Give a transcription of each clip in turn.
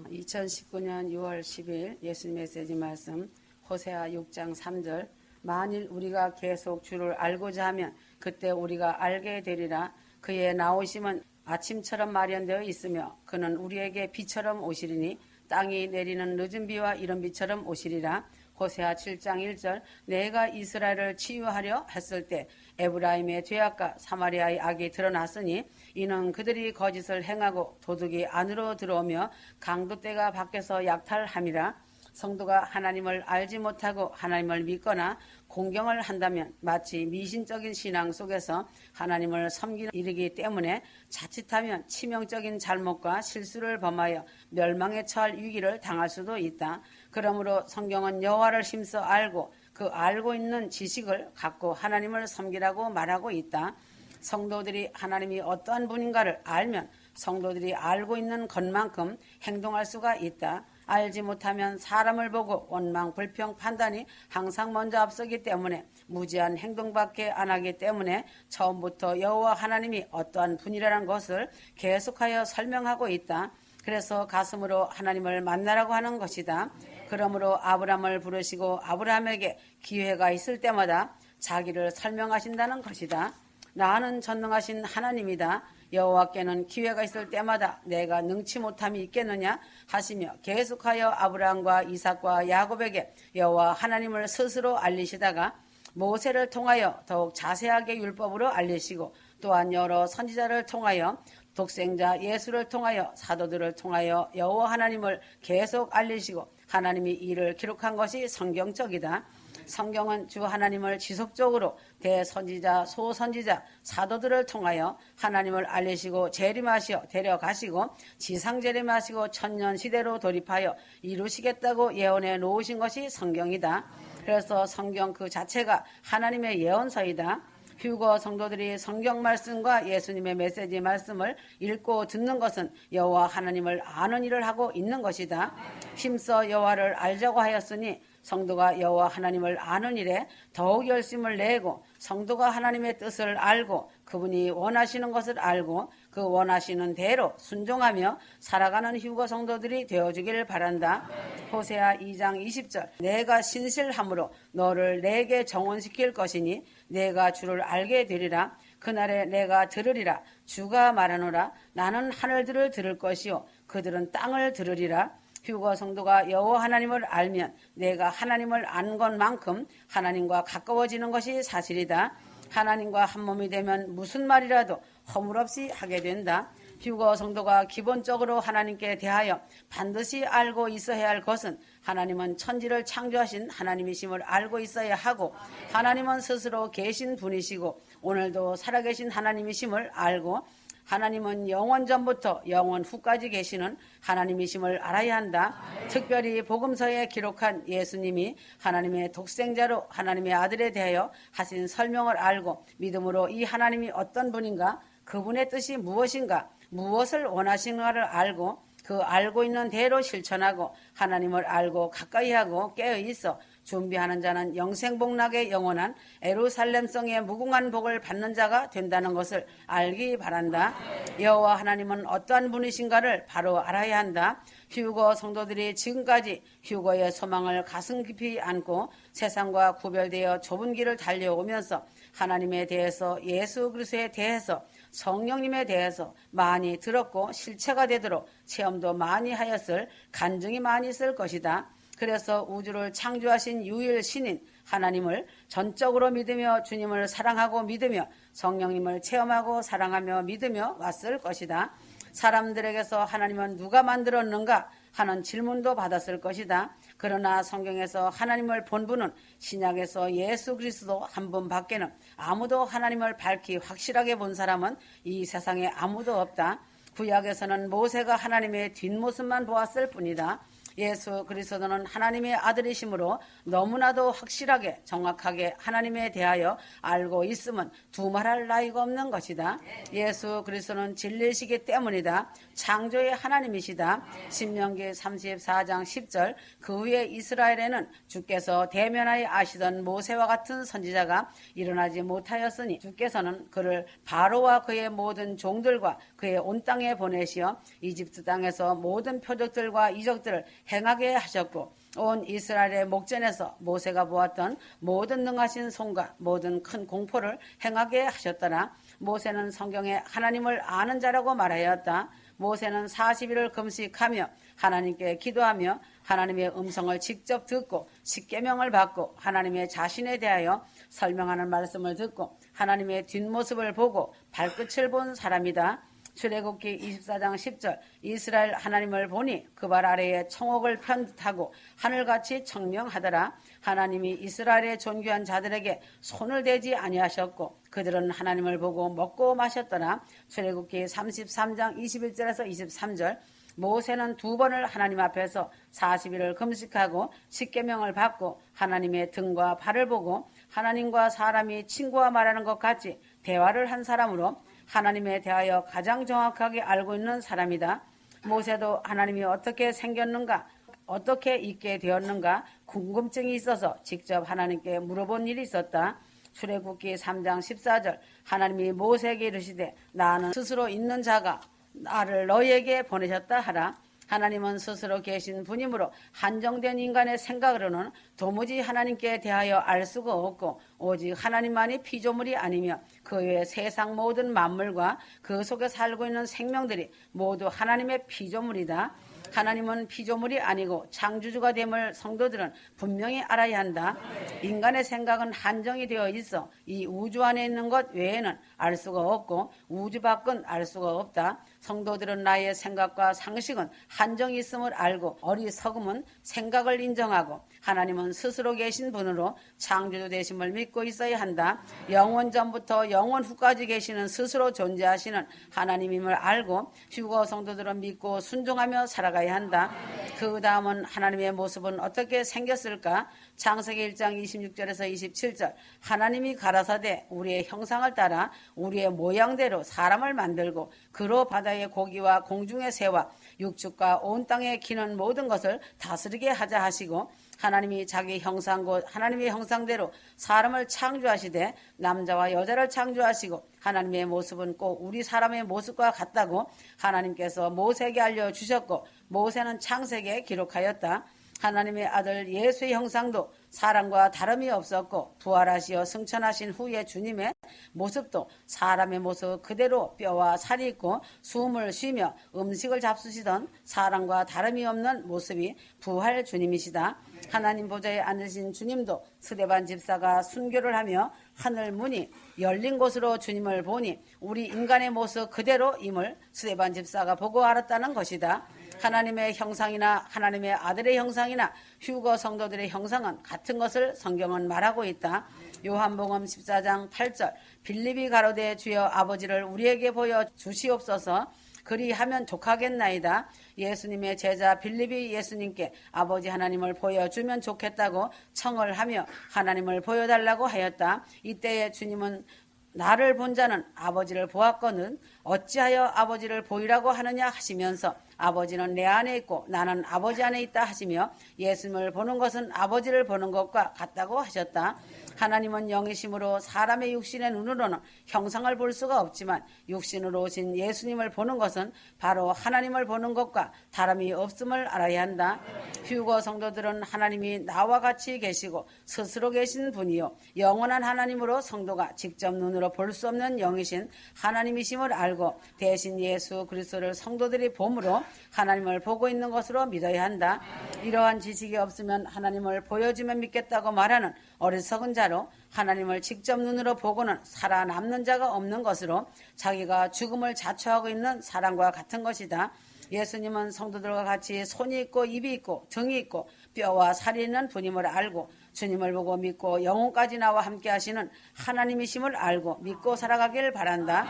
2019년 6월 10일 예수님 메시지 말씀 호세아 6장 3절 만일 우리가 계속 주를 알고자 하면 그때 우리가 알게 되리라. 그의 나오심은 아침처럼 마련되어 있으며 그는 우리에게 비처럼 오시리니 땅이 내리는 늦은 비와 이른 비처럼 오시리라. 호세아 7장 1절 내가 이스라엘을 치유하려 했을 때 에브라임의 죄악과 사마리아의 악이 드러났으니 이는 그들이 거짓을 행하고 도둑이 안으로 들어오며 강도떼가 밖에서 약탈함이라. 성도가 하나님을 알지 못하고 하나님을 믿거나 공경을 한다면 마치 미신적인 신앙 속에서 하나님을 섬기는 일이기 때문에 자칫하면 치명적인 잘못과 실수를 범하여 멸망에 처할 위기를 당할 수도 있다. 그러므로 성경은 여호와를 힘써 알고 그 알고 있는 지식을 갖고 하나님을 섬기라고 말하고 있다. 성도들이 하나님이 어떠한 분인가를 알면 성도들이 알고 있는 것만큼 행동할 수가 있다. 알지 못하면 사람을 보고 원망, 불평, 판단이 항상 먼저 앞서기 때문에 무지한 행동밖에 안 하기 때문에 처음부터 여호와 하나님이 어떠한 분이라는 것을 계속하여 설명하고 있다. 그래서 가슴으로 하나님을 만나라고 하는 것이다. 그러므로 아브라함을 부르시고 아브라함에게 기회가 있을 때마다 자기를 설명하신다는 것이다. 나는 전능하신 하나님이다. 여호와께는 기회가 있을 때마다 내가 능치 못함이 있겠느냐 하시며 계속하여 아브라함과 이삭과 야곱에게 여호와 하나님을 스스로 알리시다가 모세를 통하여 더욱 자세하게 율법으로 알리시고 또한 여러 선지자를 통하여 독생자 예수를 통하여 사도들을 통하여 여호와 하나님을 계속 알리시고 하나님이 이를 기록한 것이 성경적이다. 성경은 주 하나님을 지속적으로 대선지자, 소선지자, 사도들을 통하여 하나님을 알리시고 재림하시어 데려가시고 지상재림하시고 천년시대로 돌입하여 이루시겠다고 예언해 놓으신 것이 성경이다. 그래서 성경 그 자체가 하나님의 예언서이다. 휴거 성도들이 성경 말씀과 예수님의 메시지 말씀을 읽고 듣는 것은 여호와 하나님을 아는 일을 하고 있는 것이다. 힘써 여호와를 알자고 하였으니 성도가 여호와 하나님을 아는 일에 더욱 열심을 내고 성도가 하나님의 뜻을 알고 그분이 원하시는 것을 알고 그 원하시는 대로 순종하며 살아가는 휴거 성도들이 되어주기를 바란다. 호세아 2장 20절 내가 신실함으로 너를 내게 정원시킬 것이니 내가 주를 알게 되리라. 그날에 내가 들으리라. 주가 말하노라. 나는 하늘들을 들을 것이요 그들은 땅을 들으리라. 휴거 성도가 여호와 하나님을 알면 내가 하나님을 안 것만큼 하나님과 가까워지는 것이 사실이다. 하나님과 한 몸이 되면 무슨 말이라도 허물없이 하게 된다. 휴거 성도가 기본적으로 하나님께 대하여 반드시 알고 있어야 할 것은 하나님은 천지를 창조하신 하나님이심을 알고 있어야 하고 하나님은 스스로 계신 분이시고 오늘도 살아계신 하나님이심을 알고 하나님은 영원 전부터 영원 후까지 계시는 하나님이심을 알아야 한다. 특별히 복음서에 기록한 예수님이 하나님의 독생자로 하나님의 아들에 대하여 하신 설명을 알고 믿음으로 이 하나님이 어떤 분인가, 그분의 뜻이 무엇인가, 무엇을 원하시는가를 알고 그 알고 있는 대로 실천하고 하나님을 알고 가까이 하고 깨어 있어 준비하는 자는 영생복락의 영원한 에루살렘성의 무궁한 복을 받는 자가 된다는 것을 알기 바란다. 여호와 하나님은 어떠한 분이신가를 바로 알아야 한다. 휴거 성도들이 지금까지 휴거의 소망을 가슴 깊이 안고 세상과 구별되어 좁은 길을 달려오면서 하나님에 대해서 예수 그리스도에 대해서 성령님에 대해서 많이 들었고 실체가 되도록 체험도 많이 하였을 간증이 많이 있을 것이다. 그래서 우주를 창조하신 유일 신인 하나님을 전적으로 믿으며 주님을 사랑하고 믿으며 성령님을 체험하고 사랑하며 믿으며 왔을 것이다. 사람들에게서 하나님은 누가 만들었는가 하는 질문도 받았을 것이다. 그러나 성경에서 하나님을 본 분은 신약에서 예수 그리스도 한 분밖에는 아무도 하나님을 밝히 확실하게 본 사람은 이 세상에 아무도 없다. 구약에서는 모세가 하나님의 뒷모습만 보았을 뿐이다. 예수 그리스도는 하나님의 아들이심으로 너무나도 확실하게 정확하게 하나님에 대하여 알고 있음은 두말할 나위가 없는 것이다. 예수 그리스도는 진리시기 때문이다. 창조의 하나님이시다. 신명기 34장 10절 그 후에 이스라엘에는 주께서 대면하여 아시던 모세와 같은 선지자가 일어나지 못하였으니 주께서는 그를 바로와 그의 모든 종들과 그의 온 땅에 보내시어 이집트 땅에서 모든 표적들과 이적들을 행하게 하셨고 온 이스라엘의 목전에서 모세가 보았던 모든 능하신 손과 모든 큰 공포를 행하게 하셨더라. 모세는 성경에 하나님을 아는 자라고 말하였다. 모세는 40일을 금식하며 하나님께 기도하며 하나님의 음성을 직접 듣고 십계명을 받고 하나님의 자신에 대하여 설명하는 말씀을 듣고 하나님의 뒷모습을 보고 발끝을 본 사람이다. 출애굽기 24장 10절 이스라엘 하나님을 보니 그 발 아래에 청옥을 편듯하고 하늘같이 청명하더라. 하나님이 이스라엘의 존귀한 자들에게 손을 대지 아니하셨고 그들은 하나님을 보고 먹고 마셨더라. 출애굽기 33장 21절에서 23절 모세는 2번을 하나님 앞에서 40일을 금식하고 십계명을 받고 하나님의 등과 발을 보고 하나님과 사람이 친구와 말하는 것 같이 대화를 한 사람으로 하나님에 대하여 가장 정확하게 알고 있는 사람이다. 모세도 하나님이 어떻게 생겼는가, 어떻게 있게 되었는가 궁금증이 있어서 직접 하나님께 물어본 일이 있었다. 출애굽기 3장 14절 하나님이 모세에게 이르시되 나는 스스로 있는 자가 나를 너희에게 보내셨다 하라. 하나님은 스스로 계신 분이므로 한정된 인간의 생각으로는 도무지 하나님께 대하여 알 수가 없고 오직 하나님만이 피조물이 아니며 그 외에 세상 모든 만물과 그 속에 살고 있는 생명들이 모두 하나님의 피조물이다. 하나님은 피조물이 아니고 창조주가 됨을 성도들은 분명히 알아야 한다. 인간의 생각은 한정이 되어 있어 이 우주 안에 있는 것 외에는 알 수가 없고 우주 밖은 알 수가 없다. 성도들은 나의 생각과 상식은 한정이 있음을 알고 어리석음은 생각을 인정하고 하나님은 스스로 계신 분으로 창조주 되심을 믿고 있어야 한다. 영원 전부터 영원 후까지 계시는 스스로 존재하시는 하나님임을 알고 휴거 성도들은 믿고 순종하며 살아가야 한다. 그 다음은 하나님의 모습은 어떻게 생겼을까? 창세기 1장 26절에서 27절 하나님이 가라사대 우리의 형상을 따라 우리의 모양대로 사람을 만들고 그로 바다의 고기와 공중의 새와 육축과 온 땅에 기는 모든 것을 다스리게 하자 하시고 하나님이 자기 형상 곧 하나님의 형상대로 사람을 창조하시되 남자와 여자를 창조하시고 하나님의 모습은 꼭 우리 사람의 모습과 같다고 하나님께서 모세에게 알려주셨고 모세는 창세기에 기록하였다. 하나님의 아들 예수의 형상도 사람과 다름이 없었고 부활하시어 승천하신 후에 주님의 모습도 사람의 모습 그대로 뼈와 살이 있고 숨을 쉬며 음식을 잡수시던 사람과 다름이 없는 모습이 부활 주님이시다. 하나님 보좌에 앉으신 주님도 스데반 집사가 순교를 하며 하늘 문이 열린 곳으로 주님을 보니 우리 인간의 모습 그대로임을 스데반 집사가 보고 알았다는 것이다. 하나님의 형상이나 하나님의 아들의 형상이나 휴거 성도들의 형상은 같은 것을 성경은 말하고 있다. 요한복음 14장 8절 빌립이 가로되 주여 아버지를 우리에게 보여 주시옵소서 그리하면 족하겠나이다. 예수님의 제자 빌립이 예수님께 아버지 하나님을 보여주면 좋겠다고 청을 하며 하나님을 보여달라고 하였다. 이때에 주님은 나를 본 자는 아버지를 보았거든 어찌하여 아버지를 보이라고 하느냐 하시면서 아버지는 내 안에 있고 나는 아버지 안에 있다 하시며 예수님을 보는 것은 아버지를 보는 것과 같다고 하셨다. 하나님은 영이심으로 사람의 육신의 눈으로는 형상을 볼 수가 없지만 육신으로 오신 예수님을 보는 것은 바로 하나님을 보는 것과 다름이 없음을 알아야 한다. 휴거 성도들은 하나님이 나와 같이 계시고 스스로 계신 분이요 영원한 하나님으로 성도가 직접 눈으로 볼 수 없는 영이신 하나님이심을 알고 대신 예수 그리스도를 성도들이 봄으로 하나님을 보고 있는 것으로 믿어야 한다. 이러한 지식이 없으면 하나님을 보여주면 믿겠다고 말하는 어리석은 자로 하나님을 직접 눈으로 보고는 살아남는 자가 없는 것으로 자기가 죽음을 자초하고 있는 사람과 같은 것이다. 예수님은 성도들과 같이 손이 있고 입이 있고 등이 있고 뼈와 살이 있는 분임을 알고 주님을 보고 믿고 영혼까지 나와 함께 하시는 하나님이심을 알고 믿고 살아가길 바란다.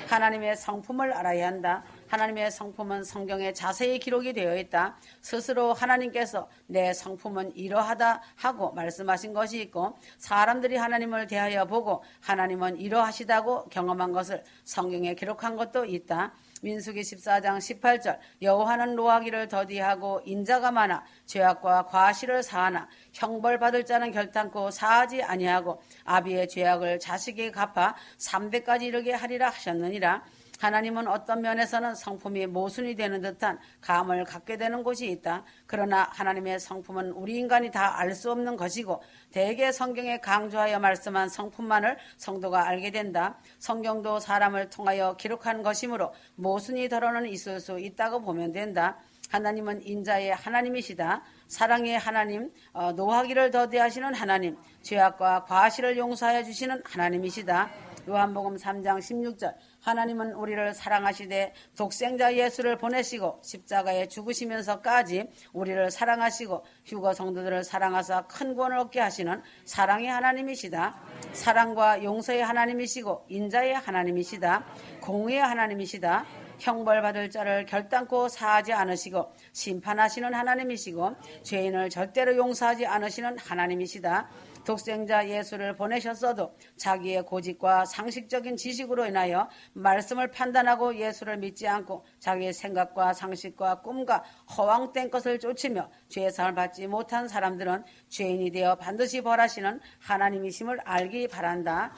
하나님의 성품을 알아야 한다. 하나님의 성품은 성경에 자세히 기록이 되어 있다. 스스로 하나님께서 내 성품은 이러하다 하고 말씀하신 것이 있고, 사람들이 하나님을 대하여 보고 하나님은 이러하시다고 경험한 것을 성경에 기록한 것도 있다. 민수기 14장 18절 여호와는 노하기를 더디하고 인자가 많아 죄악과 과실을 사하나 형벌받을 자는 결단코 사하지 아니하고 아비의 죄악을 자식에게 갚아 300까지 이르게 하리라 하셨느니라. 하나님은 어떤 면에서는 성품이 모순이 되는 듯한 감을 갖게 되는 곳이 있다. 그러나 하나님의 성품은 우리 인간이 다 알 수 없는 것이고 대개 성경에 강조하여 말씀한 성품만을 성도가 알게 된다. 성경도 사람을 통하여 기록한 것이므로 모순이 더러는 있을 수 있다고 보면 된다. 하나님은 인자의 하나님이시다. 사랑의 하나님, 노하기를 더디하시는 하나님, 죄악과 과실을 용서하여 주시는 하나님이시다. 요한복음 3장 16절 하나님은 우리를 사랑하시되 독생자 예수를 보내시고 십자가에 죽으시면서까지 우리를 사랑하시고 휴거 성도들을 사랑하사 큰 구원을 얻게 하시는 사랑의 하나님이시다. 사랑과 용서의 하나님이시고 인자의 하나님이시다. 공의의 하나님이시다. 형벌받을 자를 결단코 사하지 않으시고 심판하시는 하나님이시고 죄인을 절대로 용서하지 않으시는 하나님이시다. 독생자 예수를 보내셨어도 자기의 고집과 상식적인 지식으로 인하여 말씀을 판단하고 예수를 믿지 않고 자기의 생각과 상식과 꿈과 허황된 것을 쫓으며 죄사함을 받지 못한 사람들은 죄인이 되어 반드시 벌하시는 하나님이심을 알기 바란다.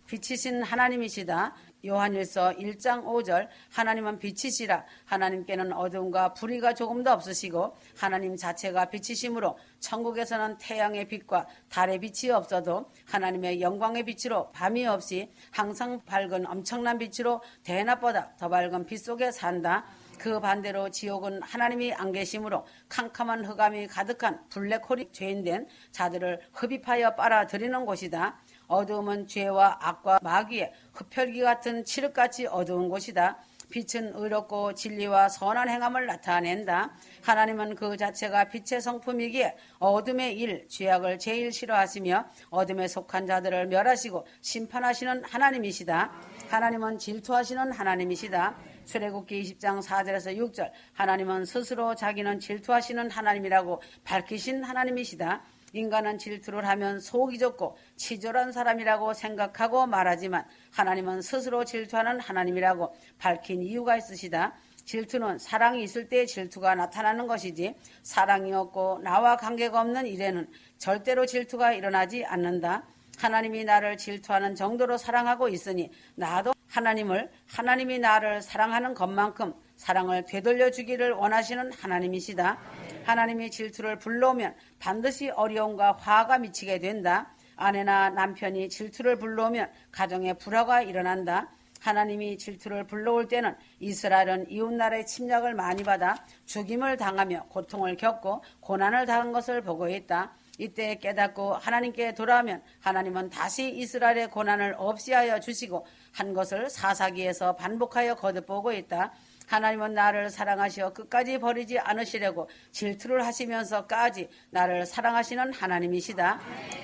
빛이신 하나님이시다. 요한일서 1장 5절 하나님은 빛이시라. 하나님께는 어두움과 불의가 조금도 없으시고 하나님 자체가 빛이시므로 천국에서는 태양의 빛과 달의 빛이 없어도 하나님의 영광의 빛으로 밤이 없이 항상 밝은 엄청난 빛으로 대낮보다 더 밝은 빛 속에 산다. 그 반대로 지옥은 하나님이 안 계심으로 캄캄한 흑암이 가득한 블랙홀이 죄인된 자들을 흡입하여 빨아들이는 곳이다. 어두움은 죄와 악과 마귀의 흡혈귀 같은 칠흑같이 어두운 곳이다. 빛은 의롭고 진리와 선한 행함을 나타낸다. 하나님은 그 자체가 빛의 성품이기에 어둠의 일, 죄악을 제일 싫어하시며 어둠에 속한 자들을 멸하시고 심판하시는 하나님이시다. 하나님은 질투하시는 하나님이시다. 출애굽기 20장 4절에서 6절 하나님은 스스로 자기는 질투하시는 하나님이라고 밝히신 하나님이시다. 인간은 질투를 하면 속이 좁고 치졸한 사람이라고 생각하고 말하지만 하나님은 스스로 질투하는 하나님이라고 밝힌 이유가 있으시다. 질투는 사랑이 있을 때 질투가 나타나는 것이지 사랑이 없고 나와 관계가 없는 일에는 절대로 질투가 일어나지 않는다. 하나님이 나를 질투하는 정도로 사랑하고 있으니 나도 하나님이 나를 사랑하는 것만큼 사랑을 되돌려 주기를 원하시는 하나님이시다. 하나님이 질투를 불러오면 반드시 어려움과 화가 미치게 된다. 아내나 남편이 질투를 불러오면 가정에 불화가 일어난다. 하나님이 질투를 불러올 때는 이스라엘은 이웃나라의 침략을 많이 받아 죽임을 당하며 고통을 겪고 고난을 당한 것을 보고 있다. 이때 깨닫고 하나님께 돌아오면 하나님은 다시 이스라엘의 고난을 없이하여 주시고 한 것을 사사기에서 반복하여 거듭보고 있다. 하나님은 나를 사랑하시어 끝까지 버리지 않으시려고 질투를 하시면서까지 나를 사랑하시는 하나님이시다.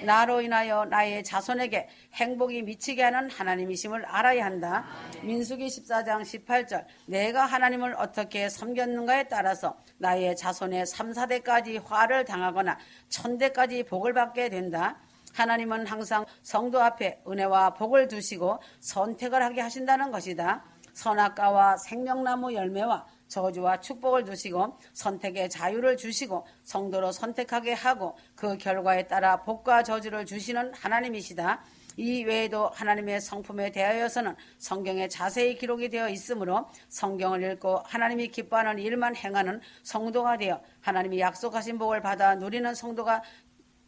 나로 인하여 나의 자손에게 행복이 미치게 하는 하나님이심을 알아야 한다. 민수기 14장 18절 내가 하나님을 어떻게 섬겼는가에 따라서 나의 자손의 3, 4대까지 화를 당하거나 1000대까지 복을 받게 된다. 하나님은 항상 성도 앞에 은혜와 복을 두시고 선택을 하게 하신다는 것이다. 선악과와 생명나무 열매와 저주와 축복을 두시고 선택의 자유를 주시고 성도로 선택하게 하고 그 결과에 따라 복과 저주를 주시는 하나님이시다. 이 외에도 하나님의 성품에 대하여서는 성경에 자세히 기록이 되어 있으므로 성경을 읽고 하나님이 기뻐하는 일만 행하는 성도가 되어 하나님이 약속하신 복을 받아 누리는 성도가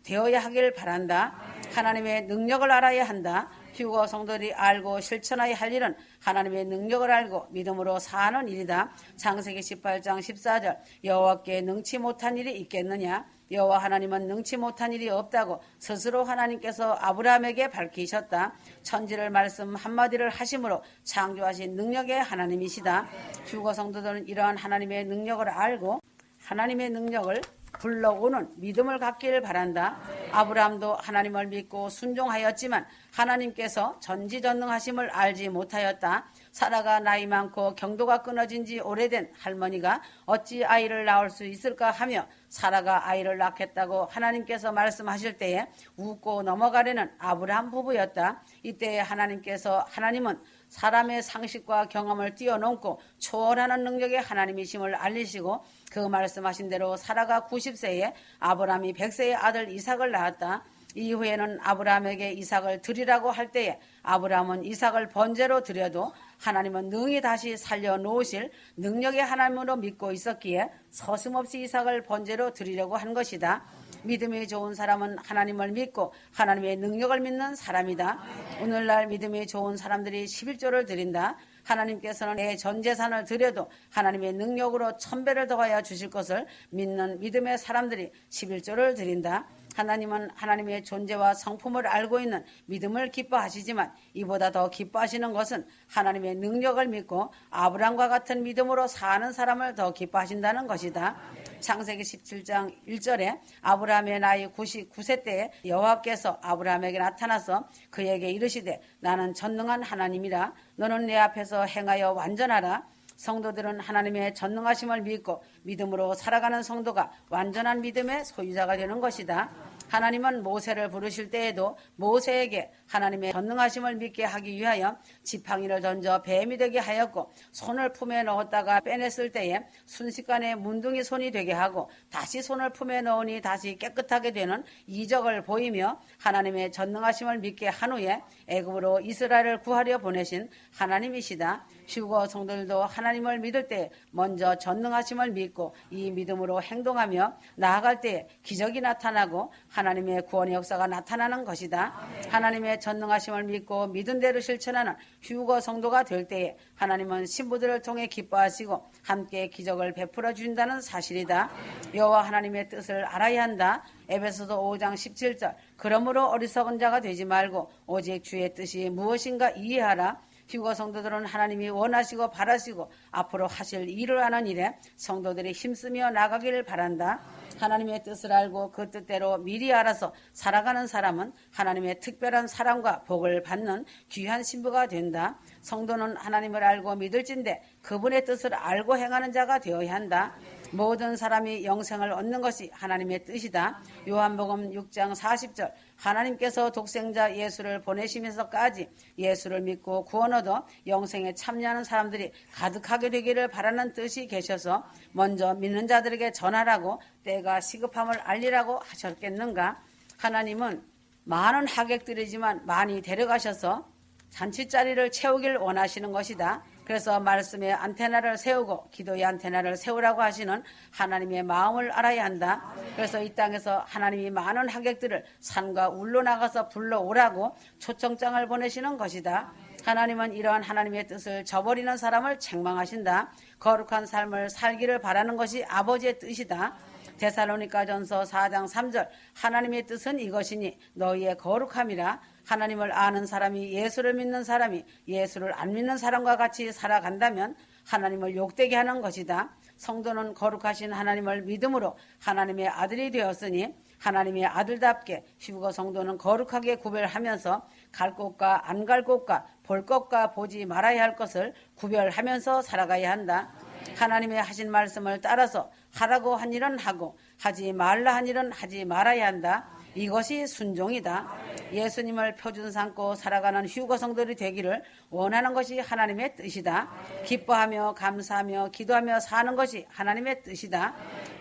되어야 하길 바란다. 하나님의 능력을 알아야 한다. 휴거 성도들이 알고 실천하여 할 일은 하나님의 능력을 알고 믿음으로 사는 일이다. 창세기 18장 14절 여호와께 능치 못한 일이 있겠느냐? 여호와 하나님은 능치 못한 일이 없다고 스스로 하나님께서 아브라함에게 밝히셨다. 천지를 말씀 한마디를 하심으로 창조하신 능력의 하나님이시다. 휴거 성도들은 이러한 하나님의 능력을 알고 하나님의 능력을 불러오는 믿음을 갖기를 바란다. 아브라함도 하나님을 믿고 순종하였지만 하나님께서 전지전능하심을 알지 못하였다. 사라가 나이 많고 경도가 끊어진 지 오래된 할머니가 어찌 아이를 낳을 수 있을까 하며 사라가 아이를 낳겠다고 하나님께서 말씀하실 때에 웃고 넘어가려는 아브라함 부부였다. 이때 하나님은 사람의 상식과 경험을 뛰어넘고 초월하는 능력의 하나님이심을 알리시고 그 말씀하신 대로 사라가 90세에 아브라함이 100세의 아들 이삭을 낳았다. 이후에는 아브라함에게 이삭을 드리라고 할 때에 아브라함은 이삭을 번제로 드려도 하나님은 능히 다시 살려놓으실 능력의 하나님으로 믿고 있었기에 서슴없이 이삭을 번제로 드리려고 한 것이다. 믿음이 좋은 사람은 하나님을 믿고 하나님의 능력을 믿는 사람이다. 오늘날 믿음이 좋은 사람들이 11조를 드린다. 하나님께서는 내 전 재산을 드려도 하나님의 능력으로 1000배를 더하여 주실 것을 믿는 믿음의 사람들이 11조를 드린다. 하나님은 하나님의 존재와 성품을 알고 있는 믿음을 기뻐하시지만 이보다 더 기뻐하시는 것은 하나님의 능력을 믿고 아브라함과 같은 믿음으로 사는 사람을 더 기뻐하신다는 것이다. 창세기 17장 1절에 아브라함의 나이 99세 때에 여호와께서 아브라함에게 나타나서 그에게 이르시되 나는 전능한 하나님이라 너는 내 앞에서 행하여 완전하라. 성도들은 하나님의 전능하심을 믿고 믿음으로 살아가는 성도가 완전한 믿음의 소유자가 되는 것이다. 하나님은 모세를 부르실 때에도 모세에게 하나님의 전능하심을 믿게 하기 위하여 지팡이를 던져 뱀이 되게 하였고 손을 품에 넣었다가 빼냈을 때에 순식간에 문둥이 손이 되게 하고 다시 손을 품에 넣으니 다시 깨끗하게 되는 이적을 보이며 하나님의 전능하심을 믿게 한 후에 애굽으로 이스라엘을 구하려 보내신 하나님이시다. 휴거 성도들도 하나님을 믿을 때 먼저 전능하심을 믿고 이 믿음으로 행동하며 나아갈 때 기적이 나타나고 하나님의 구원의 역사가 나타나는 것이다. 하나님의 전능하심을 믿고 믿은 대로 실천하는 휴거 성도가 될 때에 하나님은 신부들을 통해 기뻐하시고 함께 기적을 베풀어 주신다는 사실이다. 여호와 하나님의 뜻을 알아야 한다. 에베소서 5장 17절 그러므로 어리석은 자가 되지 말고 오직 주의 뜻이 무엇인가 이해하라. 휴거 성도들은 하나님이 원하시고 바라시고 앞으로 하실 일을 하는 일에 성도들이 힘쓰며 나가기를 바란다. 하나님의 뜻을 알고 그 뜻대로 미리 알아서 살아가는 사람은 하나님의 특별한 사랑과 복을 받는 귀한 신부가 된다. 성도는 하나님을 알고 믿을진데 그분의 뜻을 알고 행하는 자가 되어야 한다. 모든 사람이 영생을 얻는 것이 하나님의 뜻이다. 요한복음 6장 40절 하나님께서 독생자 예수를 보내시면서까지 예수를 믿고 구원 얻어 영생에 참여하는 사람들이 가득하게 되기를 바라는 뜻이 계셔서 먼저 믿는 자들에게 전하라고 때가 시급함을 알리라고 하셨겠는가. 하나님은 많은 하객들이지만 많이 데려가셔서 잔치자리를 채우길 원하시는 것이다. 그래서 말씀의 안테나를 세우고 기도의 안테나를 세우라고 하시는 하나님의 마음을 알아야 한다. 그래서 이 땅에서 하나님이 많은 하객들을 산과 울로 나가서 불러오라고 초청장을 보내시는 것이다. 하나님은 이러한 하나님의 뜻을 저버리는 사람을 책망하신다. 거룩한 삶을 살기를 바라는 것이 아버지의 뜻이다. 데살로니가전서 4장 3절 하나님의 뜻은 이것이니 너희의 거룩함이라. 하나님을 아는 사람이 예수를 믿는 사람이 예수를 안 믿는 사람과 같이 살아간다면 하나님을 욕되게 하는 것이다. 성도는 거룩하신 하나님을 믿음으로 하나님의 아들이 되었으니 하나님의 아들답게 휴거 성도는 거룩하게 구별하면서 갈 곳과 안 갈 곳과 볼 것과 보지 말아야 할 것을 구별하면서 살아가야 한다. 하나님의 하신 말씀을 따라서 하라고 한 일은 하고 하지 말라 한 일은 하지 말아야 한다. 이것이 순종이다. 예수님을 표준 삼고 살아가는 휴거 성도들이 되기를 원하는 것이 하나님의 뜻이다. 기뻐하며 감사하며 기도하며 사는 것이 하나님의 뜻이다.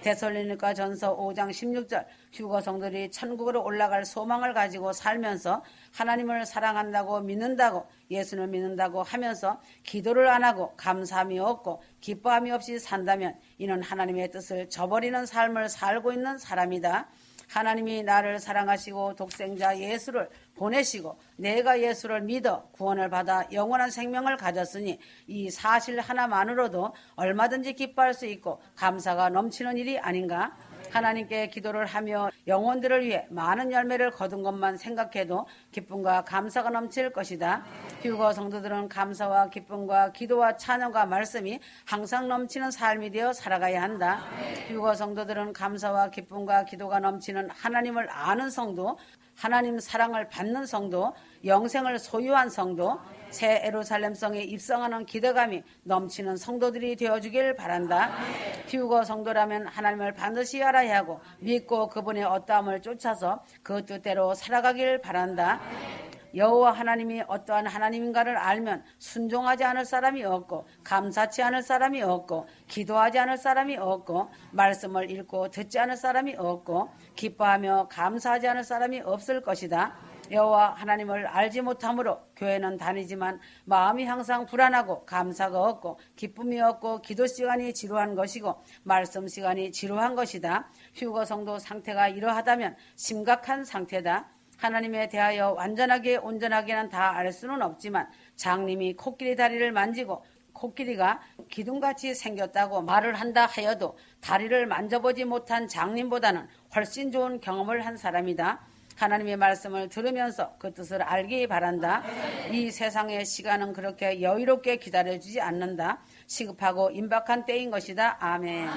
데살로니가전서 5장 16절 휴거 성도들이 천국으로 올라갈 소망을 가지고 살면서 하나님을 사랑한다고 믿는다고 예수를 믿는다고 하면서 기도를 안 하고 감사함이 없고 기뻐함이 없이 산다면 이는 하나님의 뜻을 저버리는 삶을 살고 있는 사람이다. 하나님이 나를 사랑하시고 독생자 예수를 보내시고 내가 예수를 믿어 구원을 받아 영원한 생명을 가졌으니 이 사실 하나만으로도 얼마든지 기뻐할 수 있고 감사가 넘치는 일이 아닌가. 하나님께 기도를 하며 영혼들을 위해 많은 열매를 거둔 것만 생각해도 기쁨과 감사가 넘칠 것이다. 휴거 성도들은 감사와 기쁨과 기도와 찬양과 말씀이 항상 넘치는 삶이 되어 살아가야 한다. 휴거 성도들은 감사와 기쁨과 기도가 넘치는 하나님을 아는 성도, 하나님 사랑을 받는 성도, 영생을 소유한 성도, 새 예루살렘 성에 입성하는 기대감이 넘치는 성도들이 되어주길 바란다. 휴거 성도라면 하나님을 반드시 알아야 하고 믿고 그분의 어떠함을 쫓아서 그 뜻대로 살아가길 바란다. 여호와 하나님이 어떠한 하나님인가를 알면 순종하지 않을 사람이 없고 감사치 않을 사람이 없고 기도하지 않을 사람이 없고 말씀을 읽고 듣지 않을 사람이 없고 기뻐하며 감사하지 않을 사람이 없을 것이다. 여호와 하나님을 알지 못함으로 교회는 다니지만 마음이 항상 불안하고 감사가 없고 기쁨이 없고 기도 시간이 지루한 것이고 말씀 시간이 지루한 것이다. 휴거 성도 상태가 이러하다면 심각한 상태다. 하나님에 대하여 완전하게 온전하게는 다 알 수는 없지만 장님이 코끼리 다리를 만지고 코끼리가 기둥같이 생겼다고 말을 한다 하여도 다리를 만져보지 못한 장님보다는 훨씬 좋은 경험을 한 사람이다. 하나님의 말씀을 들으면서 그 뜻을 알기 바란다. 이 세상의 시간은 그렇게 여유롭게 기다려주지 않는다. 시급하고 임박한 때인 것이다. 아멘.